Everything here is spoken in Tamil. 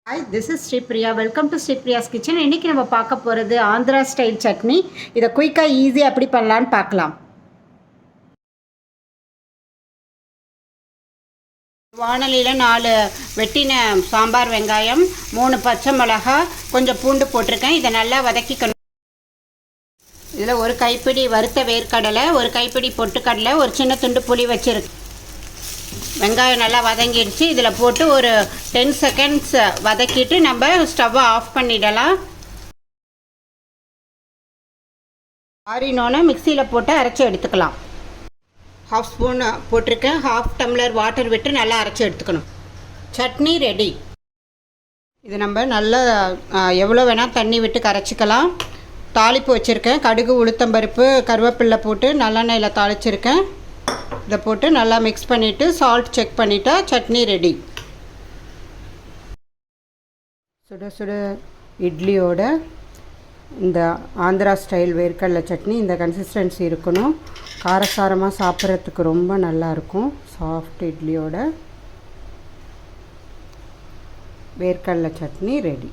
Hi, this is Sri Priya. Welcome to Sri Priya's Kitchen. இன்னைக்கு நம்ம பார்க்க போகிறது ஆந்திரா ஸ்டைல் சட்னி. இதை குயிக்காக ஈஸியாக எப்படி பண்ணலான்னு பார்க்கலாம். வானலியில் 4 வெட்டின சாம்பார் வெங்காயம், 3 பச்சை மிளகாய், கொஞ்சம் பூண்டு போட்டிருக்கேன். இதை நல்லா வதக்கிக்கணும். இதில் ஒரு கைப்பிடி வறுத்த வேர்க்கடலை, ஒரு கைப்பிடி பொட்டுக்கடலை, ஒரு சின்ன துண்டு புளி வச்சுருக்கு. வெங்காயம் நல்லா வதங்கிடுச்சு. இதில் போட்டு ஒரு 10 செகண்ட்ஸ் வதக்கிட்டு நம்ம ஸ்டவ்வை ஆஃப் பண்ணிடலாம். ஆறினோன்னு மிக்சியில் போட்டு அரைச்சி எடுத்துக்கலாம். 1/2 ஸ்பூன் போட்டிருக்கேன். 1/2 டம்ளர் வாட்டர் விட்டு நல்லா அரைச்சி எடுத்துக்கணும். சட்னி ரெடி. இது நம்ம நல்லா எவ்வளோ வேணால் தண்ணி விட்டு கரைச்சிக்கலாம். தாளிப்பு வச்சுருக்கேன். கடுகு, உளுத்தம்பருப்பு, கருவேப்பில்லை போட்டு நல்லெண்ணெயில் தாளிச்சிருக்கேன். இதை போட்டு நல்லா மிக்ஸ் பண்ணிவிட்டு சால்ட் செக் பண்ணிட்டா சட்னி ரெடி. சுட சுட இட்லியோட இந்த ஆந்திரா ஸ்டைல் வேர்க்கடலை சட்னி இந்த கன்சிஸ்டன்சி இருக்கணும். காரசாரமாக சாப்பிட்றதுக்கு ரொம்ப நல்லாயிருக்கும். சாஃப்ட் இட்லியோட வேர்க்கடலை சட்னி ரெடி.